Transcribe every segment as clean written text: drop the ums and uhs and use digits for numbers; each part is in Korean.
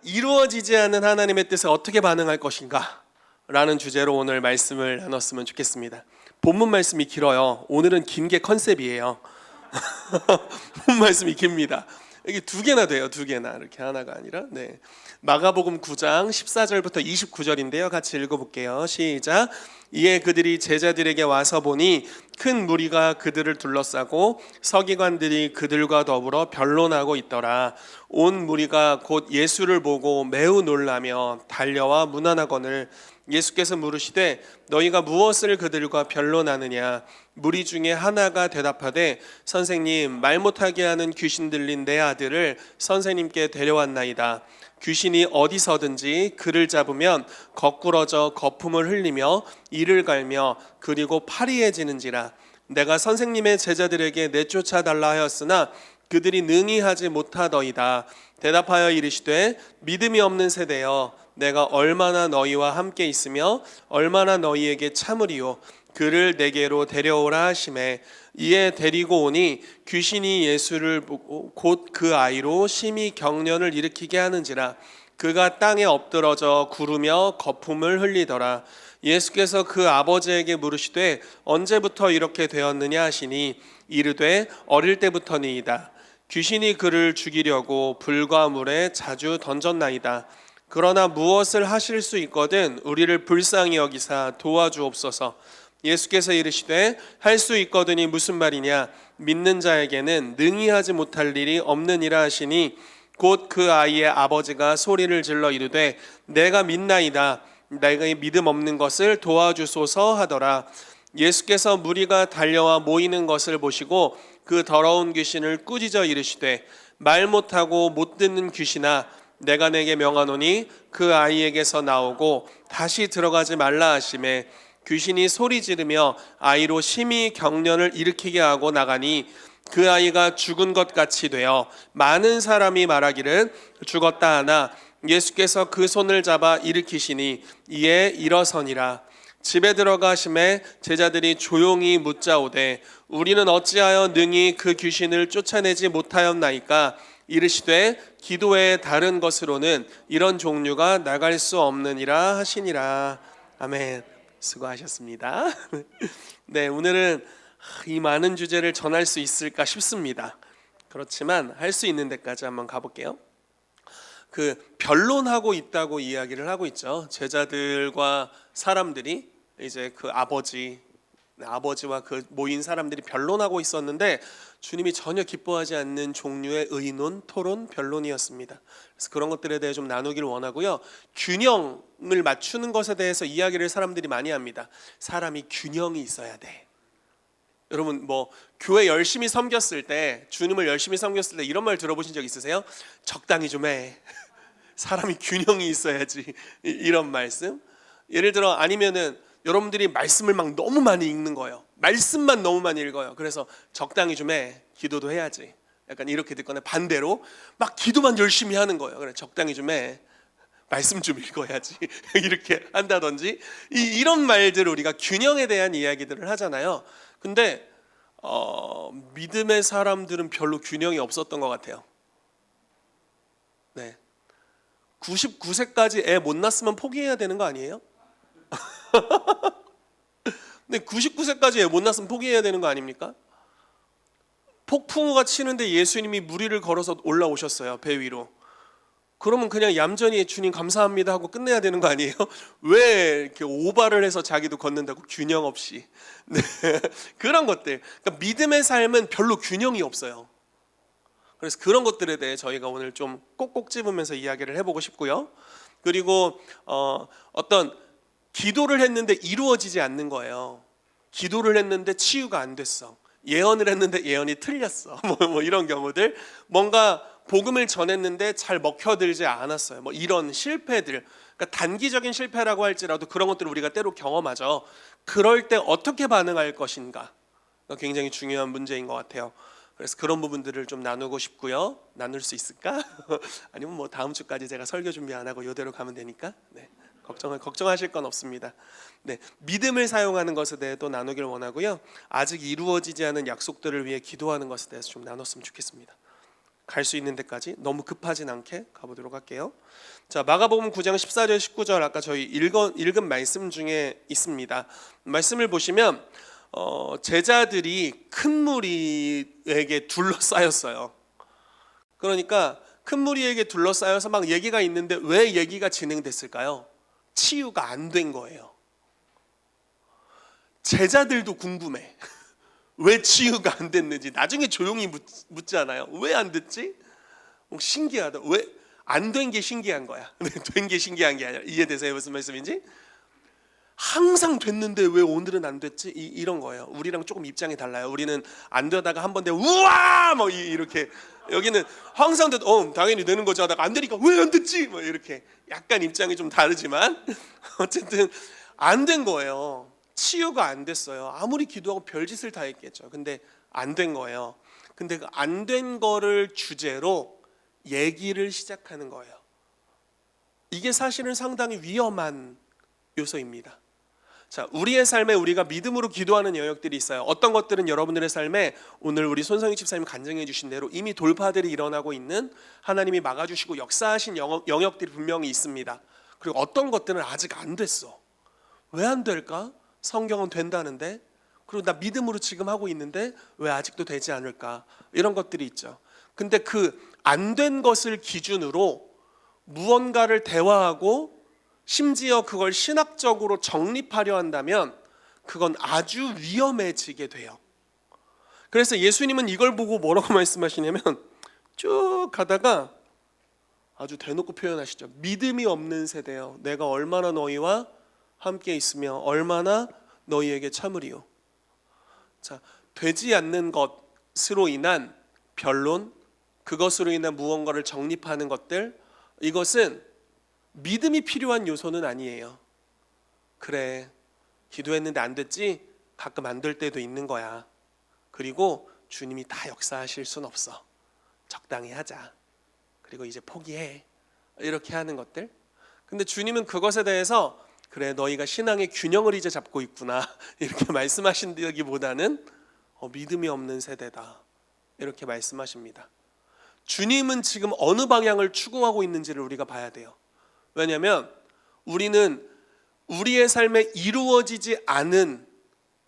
이루어지지 않는 하나님의 뜻에 어떻게 반응할 것인가? 라는 주제로 오늘 말씀을 나눴으면 좋겠습니다. 본문 말씀이 길어요. 오늘은 긴 게 컨셉이에요. 본 말씀이 깁니다. 이게 두 개나 돼요. 두 개나 이렇게 하나가 아니라. 네. 마가복음 9장 14절부터 29절인데요. 같이 읽어볼게요. 시작. 이에 그들이 제자들에게 와서 보니 큰 무리가 그들을 둘러싸고 서기관들이 그들과 더불어 변론하고 있더라. 온 무리가 곧 예수를 보고 매우 놀라며 달려와 문안하거늘 예수께서 물으시되 너희가 무엇을 그들과 변론하느냐? 무리 중에 하나가 대답하되 선생님, 말 못하게 하는 귀신 들린 내 아들을 선생님께 데려왔나이다. 귀신이 어디서든지 그를 잡으면 거꾸러져 거품을 흘리며 이를 갈며 그리고 파리해지는지라. 내가 선생님의 제자들에게 내쫓아 달라 하였으나 그들이 능히 하지 못하더이다. 대답하여 이르시되 믿음이 없는 세대여, 내가 얼마나 너희와 함께 있으며 얼마나 너희에게 참으리요. 그를 내게로 데려오라 하시매 이에 데리고 오니 귀신이 예수를 보고 곧 그 아이로 심히 경련을 일으키게 하는지라. 그가 땅에 엎드러져 구르며 거품을 흘리더라. 예수께서 그 아버지에게 물으시되 언제부터 이렇게 되었느냐 하시니 이르되 어릴 때부터니이다. 귀신이 그를 죽이려고 불과 물에 자주 던졌나이다. 그러나 무엇을 하실 수 있거든 우리를 불쌍히 여기사 도와주옵소서. 예수께서 이르시되 할 수 있거든이 무슨 말이냐? 믿는 자에게는 능히 하지 못할 일이 없느니라 하시니 곧 그 아이의 아버지가 소리를 질러 이르되 내가 믿나이다. 내가 믿음 없는 것을 도와주소서 하더라. 예수께서 무리가 달려와 모이는 것을 보시고 그 더러운 귀신을 꾸짖어 이르시되 말 못하고 못 듣는 귀신아, 내가 내게 명하노니 그 아이에게서 나오고 다시 들어가지 말라 하시매 귀신이 소리 지르며 아이로 심히 경련을 일으키게 하고 나가니 그 아이가 죽은 것 같이 되어 많은 사람이 말하기를 죽었다 하나 예수께서 그 손을 잡아 일으키시니 이에 일어서니라. 집에 들어가심에 제자들이 조용히 묻자오되 우리는 어찌하여 능히 그 귀신을 쫓아내지 못하였나이까? 이르시되 기도 외에 다른 것으로는 이런 종류가 나갈 수 없느니라 하시니라. 아멘. 수고하셨습니다. 네, 오늘은 이 많은 주제를 전할 수 있을까 싶습니다. 그렇지만 할 수 있는 데까지 한번 가볼게요. 그 변론하고 있다고 이야기를 하고 있죠. 제자들과 사람들이 이제 그 아버지와 그 모인 사람들이 변론하고 있었는데 주님이 전혀 기뻐하지 않는 종류의 의논, 토론, 변론이었습니다. 그래서 그런 것들에 대해 좀 나누기를 원하고요. 균형을 맞추는 것에 대해서 이야기를 사람들이 많이 합니다. 사람이 균형이 있어야 돼. 여러분 뭐 교회 열심히 섬겼을 때, 주님을 열심히 섬겼을 때 이런 말 들어보신 적 있으세요? 적당히 좀 해. 사람이 균형이 있어야지. 이런 말씀. 예를 들어 아니면은 여러분들이 말씀을 막 너무 많이 읽는 거예요. 말씀만 너무 많이 읽어요. 그래서 적당히 좀 해. 기도도 해야지. 약간 이렇게 듣거나 반대로 막 기도만 열심히 하는 거예요. 그래 적당히 좀 해. 말씀 좀 읽어야지. 이렇게 한다든지 이런 말들 우리가 균형에 대한 이야기들을 하잖아요. 근데 믿음의 사람들은 별로 균형이 없었던 것 같아요. 네. 99세까지 애 못 낳았으면 포기해야 되는 거 아니에요? 근데 99세까지 애 못 낳았으면 포기해야 되는 거 아닙니까? 폭풍우가 치는데 예수님이 무리를 걸어서 올라오셨어요. 배 위로. 그러면 그냥 얌전히 주님 감사합니다 하고 끝내야 되는 거 아니에요? 왜 이렇게 오바를 해서 자기도 걷는다고 균형 없이. 네. 그런 것들. 그러니까 믿음의 삶은 별로 균형이 없어요. 그래서 그런 것들에 대해 저희가 오늘 좀 꼭꼭 집으면서 이야기를 해보고 싶고요. 그리고 어떤 기도를 했는데 이루어지지 않는 거예요. 기도를 했는데 치유가 안 됐어. 예언을 했는데 예언이 틀렸어. 뭐 이런 경우들. 뭔가 복음을 전했는데 잘 먹혀들지 않았어요. 뭐 이런 실패들. 그러니까 단기적인 실패라고 할지라도 그런 것들을 우리가 때로 경험하죠. 그럴 때 어떻게 반응할 것인가? 굉장히 중요한 문제인 것 같아요. 그래서 그런 부분들을 좀 나누고 싶고요. 나눌 수 있을까? 아니면 뭐 다음 주까지 제가 설교 준비 안 하고 이대로 가면 되니까. 네. 걱정하실 건 없습니다. 네, 믿음을 사용하는 것에 대해 또 나누기를 원하고요. 아직 이루어지지 않은 약속들을 위해 기도하는 것에 대해서 좀 나눴으면 좋겠습니다. 갈 수 있는 데까지 너무 급하진 않게 가보도록 할게요. 자, 마가복음 9장 14절 19절 아까 저희 읽은 말씀 중에 있습니다. 말씀을 보시면 제자들이 큰 무리에게 둘러싸였어요. 그러니까 큰 무리에게 둘러싸여서 막 얘기가 있는데 왜 얘기가 진행됐을까요? 치유가 안 된 거예요. 제자들도 궁금해. 왜 치유가 안 됐는지. 나중에 조용히 묻잖아요. 왜 안 됐지? 신기하다. 왜 안 된 게 신기한 거야. 된 게 신기한 게 아니라. 이해되세요? 무슨 말씀인지? 항상 됐는데 왜 오늘은 안 됐지? 이런 거예요. 우리랑 조금 입장이 달라요. 우리는 안 되다가 한 번 되면 우와! 뭐 이렇게. 여기는 항상 당연히 되는 거죠 하다가 안 되니까 왜 안 됐지? 뭐 이렇게. 약간 입장이 좀 다르지만 어쨌든 안 된 거예요. 치유가 안 됐어요. 아무리 기도하고 별짓을 다 했겠죠. 근데 안 된 거예요. 근데 그 안 된 거를 주제로 얘기를 시작하는 거예요. 이게 사실은 상당히 위험한 요소입니다. 자, 우리의 삶에 우리가 믿음으로 기도하는 영역들이 있어요. 어떤 것들은 여러분들의 삶에 오늘 우리 손성희 집사님 간증해 주신 대로 이미 돌파들이 일어나고 있는, 하나님이 막아주시고 역사하신 영역들이 분명히 있습니다. 그리고 어떤 것들은 아직 안 됐어. 왜 안 될까? 성경은 된다는데, 그리고 나 믿음으로 지금 하고 있는데 왜 아직도 되지 않을까? 이런 것들이 있죠. 근데 그 안 된 것을 기준으로 무언가를 대화하고 심지어 그걸 신학적으로 정립하려 한다면 그건 아주 위험해지게 돼요. 그래서 예수님은 이걸 보고 뭐라고 말씀하시냐면 쭉 가다가 아주 대놓고 표현하시죠. 믿음이 없는 세대여, 내가 얼마나 너희와 함께 있으며 얼마나 너희에게 참으리요. 자, 되지 않는 것으로 인한 변론, 그것으로 인한 무언가를 정립하는 것들, 이것은 믿음이 필요한 요소는 아니에요. 그래, 기도했는데 안 됐지? 가끔 안 될 때도 있는 거야. 그리고 주님이 다 역사하실 순 없어. 적당히 하자. 그리고 이제 포기해. 이렇게 하는 것들. 근데 주님은 그것에 대해서 그래, 너희가 신앙의 균형을 이제 잡고 있구나, 이렇게 말씀하신다기보다는 믿음이 없는 세대다, 이렇게 말씀하십니다. 주님은 지금 어느 방향을 추구하고 있는지를 우리가 봐야 돼요. 왜냐하면 우리는 우리의 삶에 이루어지지 않은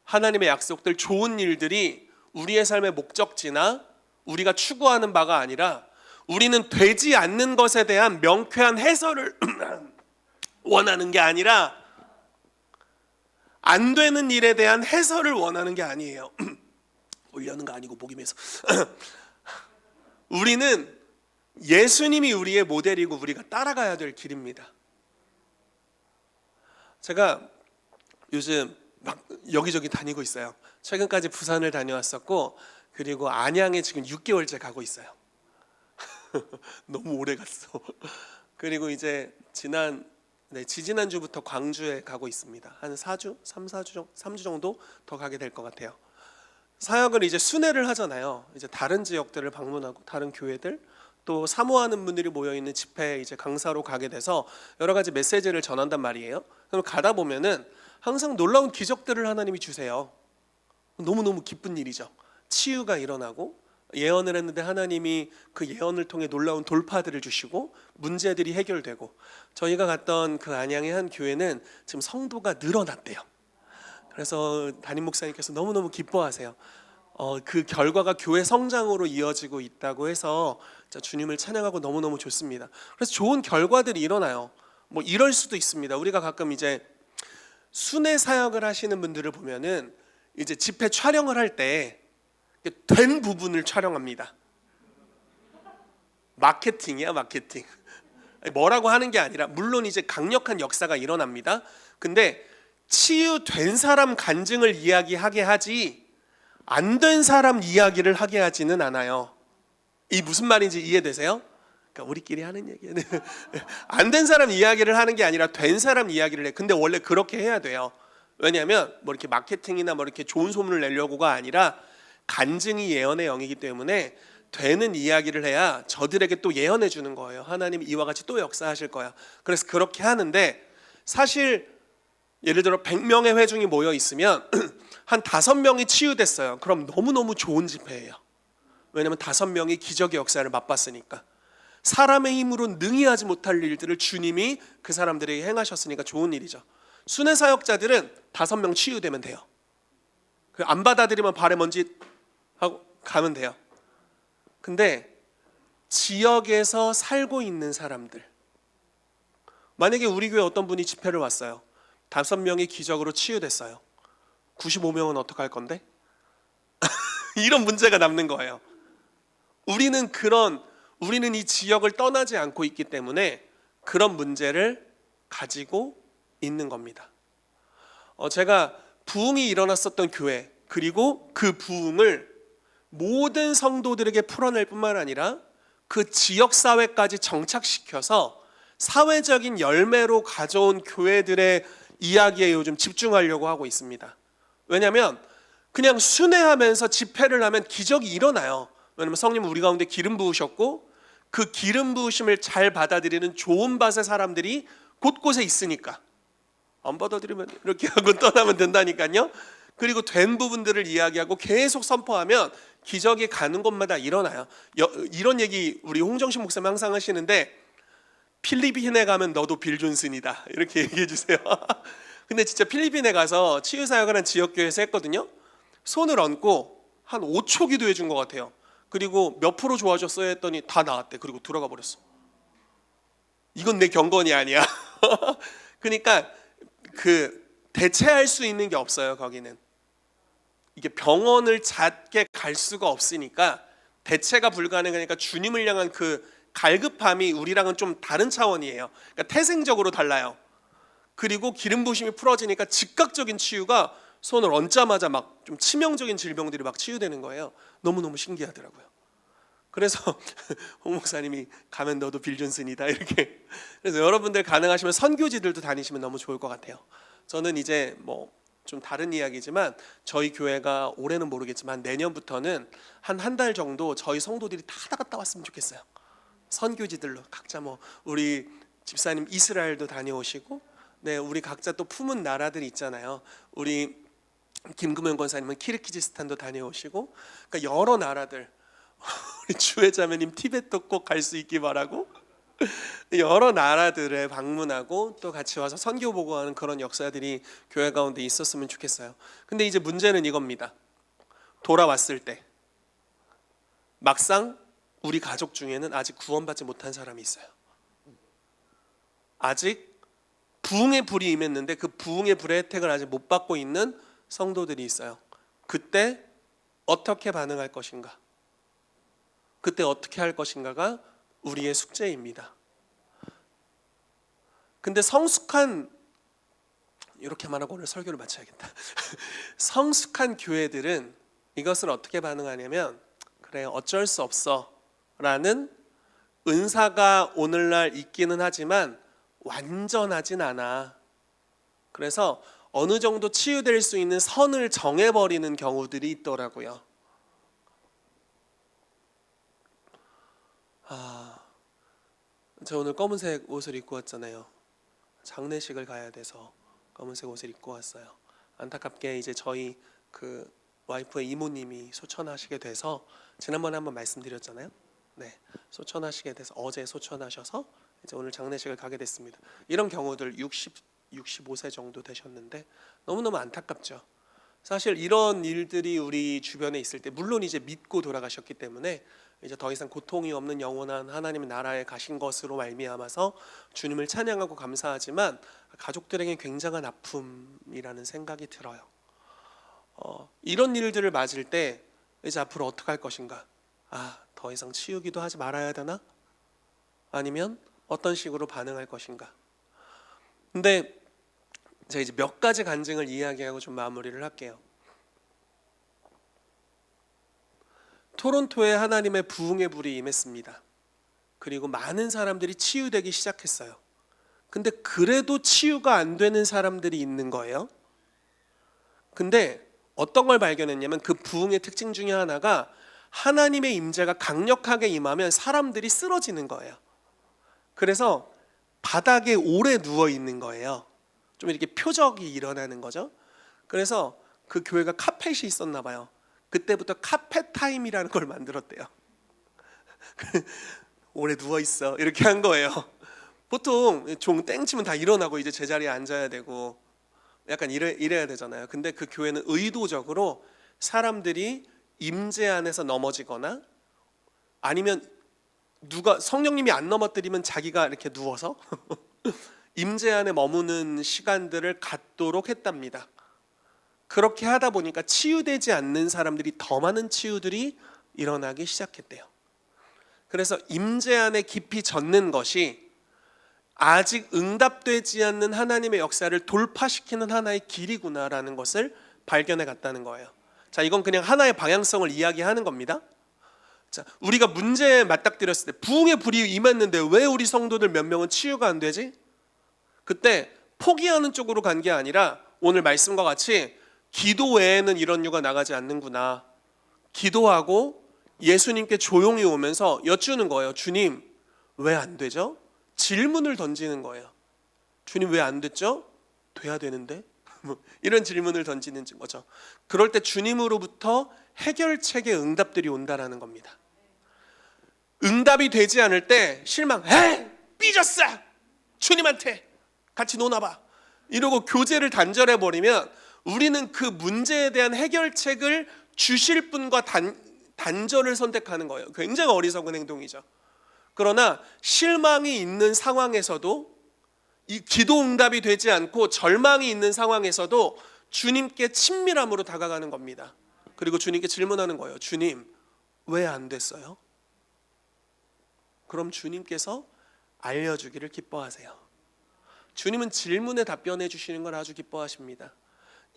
하나님의 약속들, 좋은 일들이 우리의 삶의 목적지나 우리가 추구하는 바가 아니라, 우리는 되지 않는 것에 대한 명쾌한 해설을 원하는 게 아니라, 안 되는 일에 대한 해설을 원하는 게 아니에요. 올려는 거 아니고 목이 메서. 우리는 예수님이 우리의 모델이고 우리가 따라가야 될 길입니다. 제가 요즘 막 여기저기 다니고 있어요. 최근까지 부산을 다녀왔었고, 그리고 안양에 지금 6개월째 가고 있어요. 너무 오래 갔어. 그리고 이제 지지난주부터 광주에 가고 있습니다. 한 4주, 3주 정도 더 가게 될 것 같아요. 사역을 이제 순회를 하잖아요. 이제 다른 지역들을 방문하고 다른 교회들, 또 사모하는 분들이 모여 있는 집회에 이제 강사로 가게 돼서 여러 가지 메시지를 전한단 말이에요. 그럼 가다 보면은 항상 놀라운 기적들을 하나님이 주세요. 너무너무 기쁜 일이죠. 치유가 일어나고, 예언을 했는데 하나님이 그 예언을 통해 놀라운 돌파들을 주시고 문제들이 해결되고, 저희가 갔던 그 안양의 한 교회는 지금 성도가 늘어났대요. 그래서 담임 목사님께서 너무너무 기뻐하세요. 그 결과가 교회 성장으로 이어지고 있다고 해서 주님을 찬양하고 너무너무 좋습니다. 그래서 좋은 결과들이 일어나요. 뭐 이럴 수도 있습니다. 우리가 가끔 이제 순회 사역을 하시는 분들을 보면은 이제 집회 촬영을 할 때 된 부분을 촬영합니다. 마케팅이야, 마케팅. 뭐라고 하는 게 아니라, 물론 이제 강력한 역사가 일어납니다. 근데 치유된 사람 간증을 이야기하게 하지 안 된 사람 이야기를 하게 하지는 않아요. 이 무슨 말인지 이해되세요? 그러니까 우리끼리 하는 얘기예요. 안 된 사람 이야기를 하는 게 아니라 된 사람 이야기를 해. 근데 원래 그렇게 해야 돼요. 왜냐하면 뭐 이렇게 마케팅이나 뭐 이렇게 좋은 소문을 내려고가 아니라, 간증이 예언의 영이기 때문에 되는 이야기를 해야 저들에게 또 예언해 주는 거예요. 하나님 이와 같이 또 역사하실 거야. 그래서 그렇게 하는데, 사실 예를 들어 100명의 회중이 모여 있으면 한 5명이 치유됐어요. 그럼 너무너무 좋은 집회예요. 왜냐하면 5명이 기적의 역사를 맛봤으니까. 사람의 힘으로 능히 하지 못할 일들을 주님이 그 사람들에게 행하셨으니까 좋은 일이죠. 순회 사역자들은 5명 치유되면 돼요. 안 받아들이면 발에 먼지 하고 가면 돼요. 근데 지역에서 살고 있는 사람들, 만약에 우리 교회 어떤 분이 집회를 왔어요. 5명이 기적으로 치유됐어요. 95명은 어떡할 건데? 이런 문제가 남는 거예요. 우리는 이 지역을 떠나지 않고 있기 때문에 그런 문제를 가지고 있는 겁니다. 제가 부흥이 일어났었던 교회, 그리고 그 부흥을 모든 성도들에게 풀어낼 뿐만 아니라 그 지역사회까지 정착시켜서 사회적인 열매로 가져온 교회들의 이야기에 요즘 집중하려고 하고 있습니다. 왜냐하면 그냥 순회하면서 집회를 하면 기적이 일어나요. 왜냐하면 성님은 우리 가운데 기름 부으셨고 그 기름 부으심을 잘 받아들이는 좋은 밭의 사람들이 곳곳에 있으니까 안 받아들이면 이렇게 하고 떠나면 된다니까요. 그리고 된 부분들을 이야기하고 계속 선포하면 기적이 가는 곳마다 일어나요. 이런 얘기 우리 홍정신 목사님 항상 하시는데, 필리핀에 가면 너도 빌 존슨이다 이렇게 얘기해 주세요. 근데 진짜 필리핀에 가서 치유사역을 한 지역교회에서 했거든요. 손을 얹고 한 5초 기도해 준 것 같아요. 그리고 몇 프로 좋아졌어요 했더니 다 나았대. 그리고 들어가 버렸어. 이건 내 경건이 아니야. 그러니까 대체할 수 있는 게 없어요. 거기는 이게 병원을 작게 갈 수가 없으니까 대체가 불가능하니까 주님을 향한 그 갈급함이 우리랑은 좀 다른 차원이에요. 그러니까 태생적으로 달라요. 그리고 기름 부심이 풀어지니까 즉각적인 치유가 손을 얹자마자 막 좀 치명적인 질병들이 막 치유되는 거예요. 너무너무 신기하더라고요. 그래서 홍 목사님이 가면 너도 빌 존슨이다 이렇게. 그래서 여러분들 가능하시면 선교지들도 다니시면 너무 좋을 것 같아요. 저는 이제 좀 다른 이야기지만 저희 교회가 올해는 모르겠지만 내년부터는 한 달 정도 저희 성도들이 다 갔다 왔으면 좋겠어요. 선교지들로 각자 우리 집사님 이스라엘도 다녀오시고, 네, 우리 각자 또 품은 나라들이 있잖아요. 우리 김금연 권사님은 키르기즈스탄도 다녀오시고, 그러니까 여러 나라들, 우리 주회자매님 티벳도 꼭 갈 수 있기 바라고, 여러 나라들을 방문하고 또 같이 와서 선교 보고하는 그런 역사들이 교회 가운데 있었으면 좋겠어요. 근데 이제 문제는 이겁니다. 돌아왔을 때 막상 우리 가족 중에는 아직 구원받지 못한 사람이 있어요. 아직 부흥의 불이 임했는데 그 부흥의 불의 혜택을 아직 못 받고 있는 성도들이 있어요. 그때 어떻게 반응할 것인가? 그때 어떻게 할 것인가가 우리의 숙제입니다. 근데 이렇게 말하고 오늘 설교를 마쳐야겠다. 성숙한 교회들은 이것을 어떻게 반응하냐면, 그래 어쩔 수 없어 라는 은사가 오늘날 있기는 하지만 완전하진 않아. 그래서 어느 정도 치유될 수 있는 선을 정해버리는 경우들이 있더라고요. 저 오늘 검은색 옷을 입고 왔잖아요. 장례식을 가야 돼서 검은색 옷을 입고 왔어요. 안타깝게 이제 저희 그 와이프의 이모님이 소천하시게 돼서, 지난번에 한번 말씀드렸잖아요. 네, 소천하시게 돼서 어제 소천하셔서 이제 오늘 장례식을 가게 됐습니다. 이런 경우들 65세 정도 되셨는데 너무너무 안타깝죠. 사실 이런 일들이 우리 주변에 있을 때, 물론 이제 믿고 돌아가셨기 때문에 이제 더 이상 고통이 없는 영원한 하나님의 나라에 가신 것으로 말미암아서 주님을 찬양하고 감사하지만, 가족들에게 굉장한 아픔이라는 생각이 들어요. 이런 일들을 맞을 때 이제 앞으로 어떻게 할 것인가? 더 이상 치우기도 하지 말아야 되나? 아니면 어떤 식으로 반응할 것인가? 근데 제가 이제 몇 가지 간증을 이야기하고 좀 마무리를 할게요. 토론토에 하나님의 부흥의 불이 임했습니다. 그리고 많은 사람들이 치유되기 시작했어요. 근데 그래도 치유가 안 되는 사람들이 있는 거예요. 근데 어떤 걸 발견했냐면, 그 부흥의 특징 중에 하나가 하나님의 임재가 강력하게 임하면 사람들이 쓰러지는 거예요. 그래서 바닥에 오래 누워 있는 거예요. 좀 이렇게 표적이 일어나는 거죠. 그래서 그 교회가 카펫이 있었나 봐요. 그때부터 카페 타임이라는 걸 만들었대요. 오래 누워 있어 이렇게 한 거예요. 보통 종 땡치면 다 일어나고 이제 제자리에 앉아야 되고 약간 이래야 되잖아요. 근데 그 교회는 의도적으로 사람들이 임재 안에서 넘어지거나 아니면 누가 성령님이 안 넘어뜨리면 자기가 이렇게 누워서 임재 안에 머무는 시간들을 갖도록 했답니다. 그렇게 하다 보니까 치유되지 않는 사람들이 더 많은 치유들이 일어나기 시작했대요. 그래서 임재 안에 깊이 젖는 것이 아직 응답되지 않는 하나님의 역사를 돌파시키는 하나의 길이구나라는 것을 발견해 갔다는 거예요. 자, 이건 그냥 하나의 방향성을 이야기하는 겁니다. 자, 우리가 문제에 맞닥뜨렸을 때 부흥의 불이 임했는데 왜 우리 성도들 몇 명은 치유가 안 되지? 그때 포기하는 쪽으로 간 게 아니라 오늘 말씀과 같이 기도 외에는 이런 유가 나가지 않는구나. 기도하고 예수님께 조용히 오면서 여쭈는 거예요. 주님, 왜 안 되죠? 질문을 던지는 거예요. 주님, 왜 안 됐죠? 돼야 되는데? 이런 질문을 던지는 거죠. 그럴 때 주님으로부터 해결책의 응답들이 온다라는 겁니다. 응답이 되지 않을 때 실망, 에이, 삐졌어! 주님한테 같이 노나봐. 이러고 교제를 단절해버리면 우리는 그 문제에 대한 해결책을 주실 분과 단절을 선택하는 거예요. 굉장히 어리석은 행동이죠. 그러나 실망이 있는 상황에서도 이 기도 응답이 되지 않고 절망이 있는 상황에서도 주님께 친밀함으로 다가가는 겁니다. 그리고 주님께 질문하는 거예요. 주님, 왜 안 됐어요? 그럼 주님께서 알려주기를 기뻐하세요. 주님은 질문에 답변해 주시는 걸 아주 기뻐하십니다.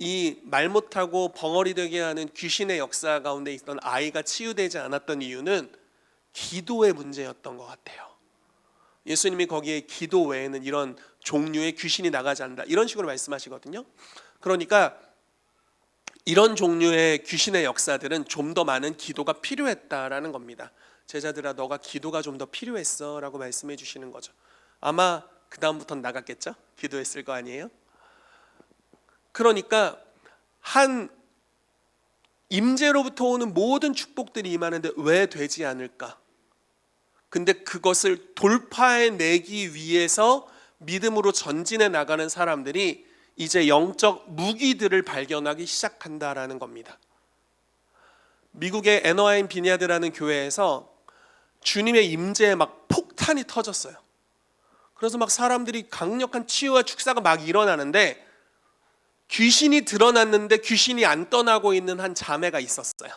이 말 못하고 벙어리 되게 하는 귀신의 역사 가운데 있던 아이가 치유되지 않았던 이유는 기도의 문제였던 것 같아요. 예수님이 거기에 기도 외에는 이런 종류의 귀신이 나가지 않는다 이런 식으로 말씀하시거든요. 그러니까 이런 종류의 귀신의 역사들은 좀 더 많은 기도가 필요했다라는 겁니다. 제자들아, 너가 기도가 좀 더 필요했어 라고 말씀해 주시는 거죠. 아마 그 다음부터는 나갔겠죠? 기도했을 거 아니에요? 그러니까 한 임재로부터 오는 모든 축복들이 임하는데 왜 되지 않을까? 근데 그것을 돌파해내기 위해서 믿음으로 전진해 나가는 사람들이 이제 영적 무기들을 발견하기 시작한다라는 겁니다. 미국의 애너하임 비니아드라는 교회에서 주님의 임재에 막 폭탄이 터졌어요. 그래서 막 사람들이 강력한 치유와 축사가 막 일어나는데 귀신이 드러났는데 귀신이 안 떠나고 있는 한 자매가 있었어요.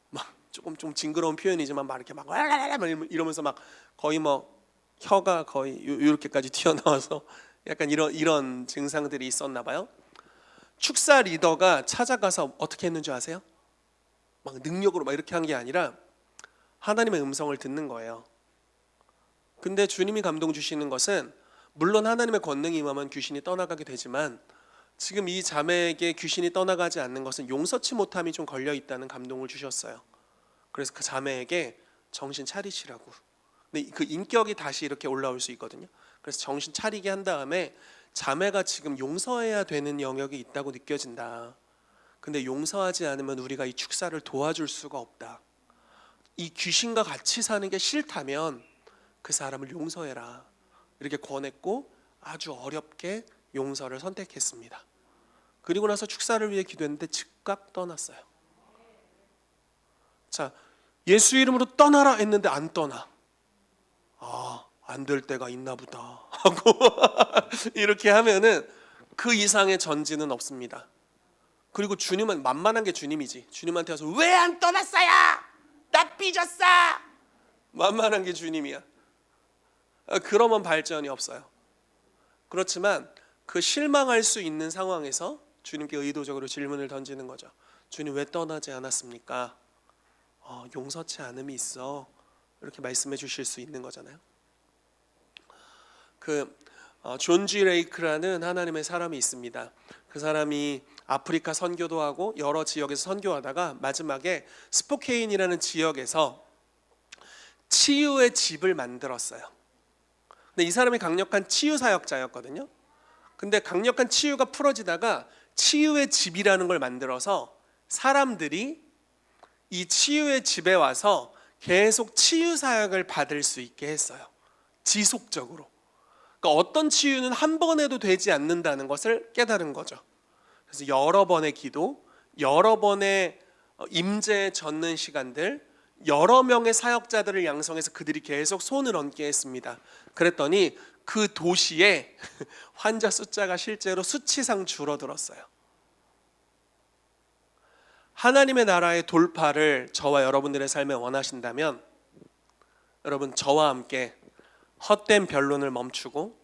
막 조금 좀 징그러운 표현이지만 막 이렇게 막 이러면서 막 거의 뭐 혀가 거의 이렇게까지 튀어나와서 약간 이런 증상들이 있었나 봐요. 축사 리더가 찾아가서 어떻게 했는지 아세요? 막 능력으로 막 이렇게 한 게 아니라 하나님의 음성을 듣는 거예요. 근데 주님이 감동 주시는 것은 물론 하나님의 권능이 임하면 귀신이 떠나가게 되지만 지금 이 자매에게 귀신이 떠나가지 않는 것은 용서치 못함이 좀 걸려 있다는 감동을 주셨어요. 그래서 그 자매에게 정신 차리시라고. 근데 그 인격이 다시 이렇게 올라올 수 있거든요. 그래서 정신 차리게 한 다음에 자매가 지금 용서해야 되는 영역이 있다고 느껴진다. 근데 용서하지 않으면 우리가 이 축사를 도와줄 수가 없다. 이 귀신과 같이 사는 게 싫다면 그 사람을 용서해라. 이렇게 권했고 아주 어렵게 용서를 선택했습니다. 그리고 나서 축사를 위해 기도했는데 즉각 떠났어요. 자, 예수 이름으로 떠나라 했는데 안 떠나. 안 될 때가 있나 보다 하고 이렇게 하면은 그 이상의 전진은 없습니다. 그리고 주님은 만만한 게 주님이지. 주님한테 와서 왜 안 떠났어요? 나 삐졌어. 만만한 게 주님이야. 그러면 발전이 없어요. 그렇지만 그 실망할 수 있는 상황에서 주님께 의도적으로 질문을 던지는 거죠. 주님, 왜 떠나지 않았습니까? 용서치 않음이 있어. 이렇게 말씀해 주실 수 있는 거잖아요. 존 G 레이크라는 하나님의 사람이 있습니다. 그 사람이 아프리카 선교도 하고 여러 지역에서 선교하다가 마지막에 스포케인이라는 지역에서 치유의 집을 만들었어요. 근데 이 사람이 강력한 치유 사역자였거든요. 근데 강력한 치유가 풀어지다가 치유의 집이라는 걸 만들어서 사람들이 이 치유의 집에 와서 계속 치유 사역을 받을 수 있게 했어요. 지속적으로. 그러니까 어떤 치유는 한 번 해도 되지 않는다는 것을 깨달은 거죠. 그래서 여러 번의 기도, 여러 번의 임재에 젖는 시간들, 여러 명의 사역자들을 양성해서 그들이 계속 손을 얹게 했습니다. 그랬더니 그 도시에 환자 숫자가 실제로 수치상 줄어들었어요. 하나님의 나라의 돌파를 저와 여러분들의 삶에 원하신다면 여러분, 저와 함께 헛된 변론을 멈추고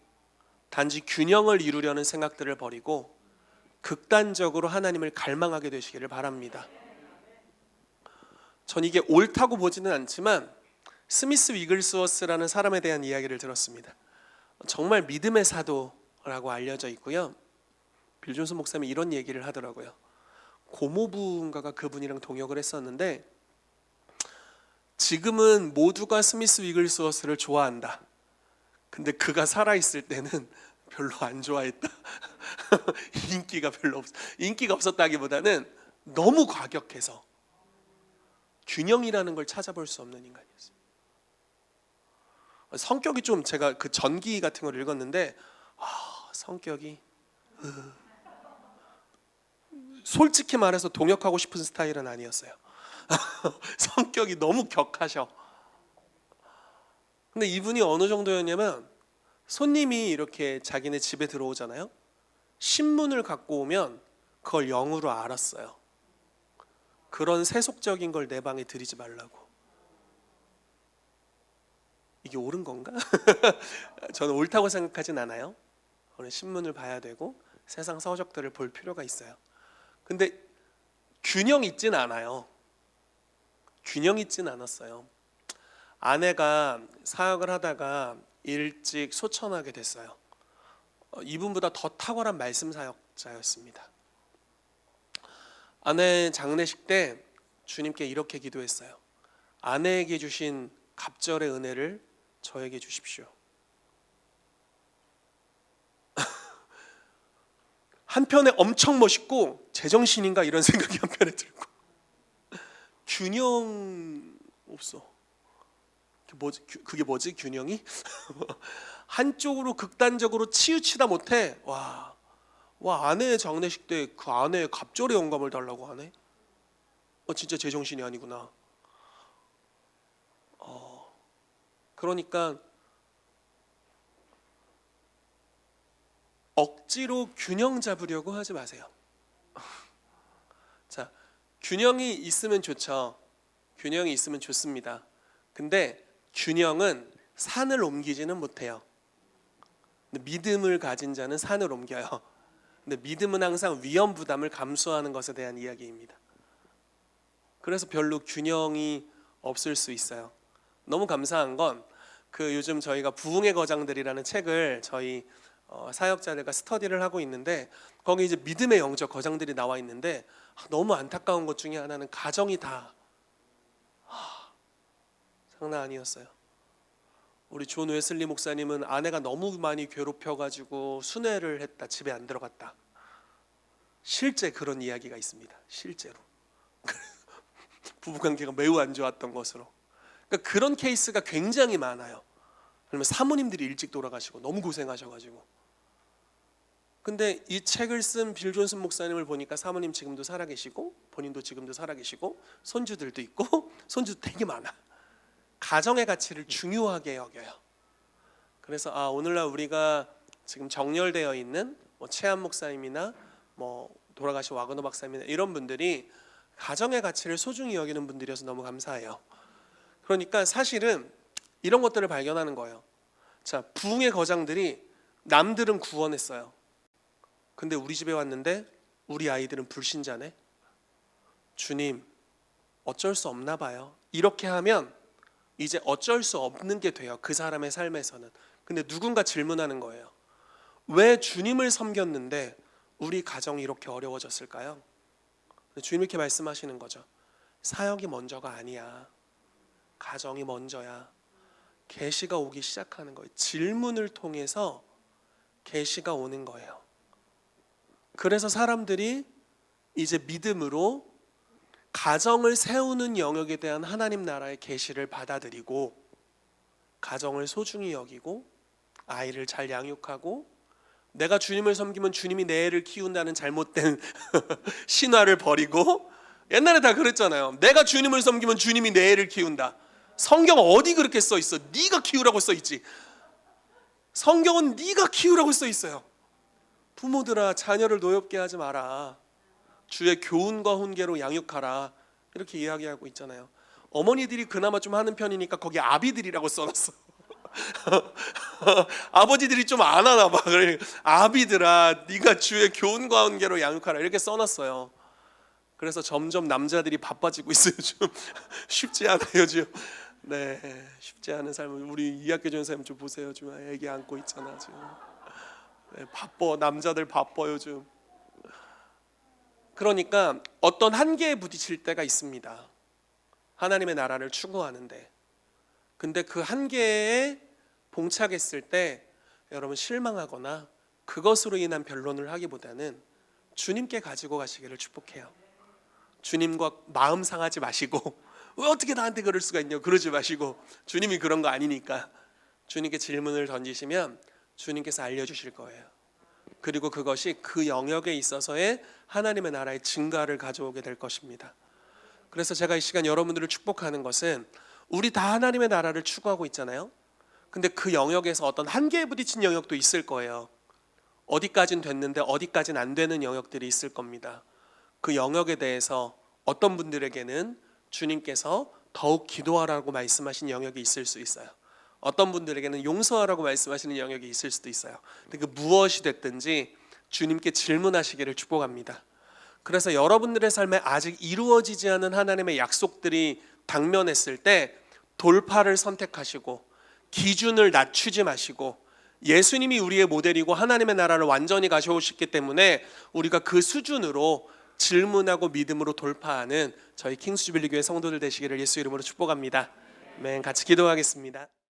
단지 균형을 이루려는 생각들을 버리고 극단적으로 하나님을 갈망하게 되시기를 바랍니다. 전 이게 옳다고 보지는 않지만 스미스 위글스워스라는 사람에 대한 이야기를 들었습니다. 정말 믿음의 사도라고 알려져 있고요. 빌 존슨 목사님이 이런 얘기를 하더라고요. 고모부인가가 그분이랑 동역을 했었는데 지금은 모두가 스미스 위글스워스를 좋아한다. 근데 그가 살아있을 때는 별로 안 좋아했다. 인기가 없었다기보다는 너무 과격해서 균형이라는 걸 찾아볼 수 없는 인간이었어요. 성격이 좀, 제가 그 전기 같은 걸 읽었는데 성격이 솔직히 말해서 동역하고 싶은 스타일은 아니었어요. 성격이 너무 격하셔. 근데 이분이 어느 정도였냐면 손님이 이렇게 자기네 집에 들어오잖아요. 신문을 갖고 오면 그걸 영어로 알았어요. 그런 세속적인 걸 내 방에 들이지 말라고. 이게 옳은 건가? 저는 옳다고 생각하진 않아요. 오늘 신문을 봐야 되고 세상 서적들을 볼 필요가 있어요. 근데 균형 있진 않아요. 균형 있진 않았어요. 아내가 사역을 하다가 일찍 소천하게 됐어요. 이분보다 더 탁월한 말씀 사역자였습니다. 아내 장례식 때 주님께 이렇게 기도했어요. 아내에게 주신 갑절의 은혜를 저에게 주십시오. 한편에 엄청 멋있고 제정신인가 이런 생각이 한편에 들고 균형 없어. 그게 뭐지? 균형이? 한쪽으로 극단적으로 치우치다 못해. 와 아내의 장례식 때 그 아내의 갑절의 영감을 달라고 하네. 진짜 제정신이 아니구나. 그러니까 억지로 균형 잡으려고 하지 마세요. 자, 균형이 있으면 좋죠. 균형이 있으면 좋습니다. 근데 균형은 산을 옮기지는 못해요. 근데 믿음을 가진 자는 산을 옮겨요. 근데 믿음은 항상 위험 부담을 감수하는 것에 대한 이야기입니다. 그래서 별로 균형이 없을 수 있어요. 너무 감사한 건 그 요즘 저희가 부흥의 거장들이라는 책을 저희 사역자들과 스터디를 하고 있는데 거기 이제 믿음의 영적 거장들이 나와 있는데 너무 안타까운 것 중에 하나는 가정이 다 장난 아니었어요. 우리 존 웨슬리 목사님은 아내가 너무 많이 괴롭혀가지고 순회를 했다. 집에 안 들어갔다. 실제 그런 이야기가 있습니다. 실제로 부부관계가 매우 안 좋았던 것으로. 그러니까 그런 케이스가 굉장히 많아요. 그러면 사모님들이 일찍 돌아가시고 너무 고생하셔가지고. 근데 이 책을 쓴 빌 존슨 목사님을 보니까 사모님 지금도 살아계시고 본인도 지금도 살아계시고 손주들도 있고 손주도 되게 많아. 가정의 가치를 중요하게 여겨요. 그래서 오늘날 우리가 지금 정렬되어 있는 최한 목사님이나 돌아가신 와그너 박사님이나 이런 분들이 가정의 가치를 소중히 여기는 분들이어서 너무 감사해요. 그러니까 사실은 이런 것들을 발견하는 거예요. 자, 부흥의 거장들이 남들은 구원했어요. 근데 우리 집에 왔는데 우리 아이들은 불신자네. 주님, 어쩔 수 없나 봐요. 이렇게 하면 이제 어쩔 수 없는 게 돼요. 그 사람의 삶에서는. 근데 누군가 질문하는 거예요. 왜 주님을 섬겼는데 우리 가정이 이렇게 어려워졌을까요? 주님 이렇게 말씀하시는 거죠. 사역이 먼저가 아니야. 가정이 먼저야. 계시가 오기 시작하는 거예요. 질문을 통해서 계시가 오는 거예요. 그래서 사람들이 이제 믿음으로 가정을 세우는 영역에 대한 하나님 나라의 계시를 받아들이고 가정을 소중히 여기고 아이를 잘 양육하고 내가 주님을 섬기면 주님이 내 애를 키운다는 잘못된 신화를 버리고, 옛날에 다 그랬잖아요. 내가 주님을 섬기면 주님이 내 애를 키운다. 성경 어디 그렇게 써 있어? 네가 키우라고 써 있지. 성경은 네가 키우라고 써 있어요. 부모들아, 자녀를 노엽게 하지 마라. 주의 교훈과 훈계로 양육하라. 이렇게 이야기하고 있잖아요. 어머니들이 그나마 좀 하는 편이니까 거기 아비들이라고 써놨어. 아버지들이 좀 안 하나 봐. 그래, 아비들아, 네가 주의 교훈과 훈계로 양육하라 이렇게 써놨어요. 그래서 점점 남자들이 바빠지고 있어요. 좀 쉽지 않아요 요즘. 네, 쉽지 않은 삶을 우리 이학교 전사님 좀 보세요. 지금 애기 안고 있잖아 지금. 네, 바빠. 남자들 바빠 요즘. 그러니까 어떤 한계에 부딪힐 때가 있습니다. 하나님의 나라를 추구하는데. 근데 그 한계에 봉착했을 때 여러분 실망하거나 그것으로 인한 변론을 하기보다는 주님께 가지고 가시기를 축복해요. 주님과 마음 상하지 마시고 왜 어떻게 나한테 그럴 수가 있냐 그러지 마시고, 주님이 그런 거 아니니까 주님께 질문을 던지시면 주님께서 알려주실 거예요. 그리고 그것이 그 영역에 있어서의 하나님의 나라의 증가를 가져오게 될 것입니다. 그래서 제가 이 시간 여러분들을 축복하는 것은, 우리 다 하나님의 나라를 추구하고 있잖아요. 근데 그 영역에서 어떤 한계에 부딪힌 영역도 있을 거예요. 어디까진 됐는데 어디까진 안 되는 영역들이 있을 겁니다. 그 영역에 대해서 어떤 분들에게는 주님께서 더욱 기도하라고 말씀하신 영역이 있을 수 있어요. 어떤 분들에게는 용서하라고 말씀하시는 영역이 있을 수도 있어요. 근데 그 무엇이 됐든지 주님께 질문하시기를 축복합니다. 그래서 여러분들의 삶에 아직 이루어지지 않은 하나님의 약속들이 당면했을 때 돌파를 선택하시고 기준을 낮추지 마시고, 예수님이 우리의 모델이고 하나님의 나라를 완전히 가져오셨기 때문에 우리가 그 수준으로 질문하고 믿음으로 돌파하는 저희 킹스주빌리 교회 성도들 되시기를 예수 이름으로 축복합니다. 아멘. 같이 기도하겠습니다.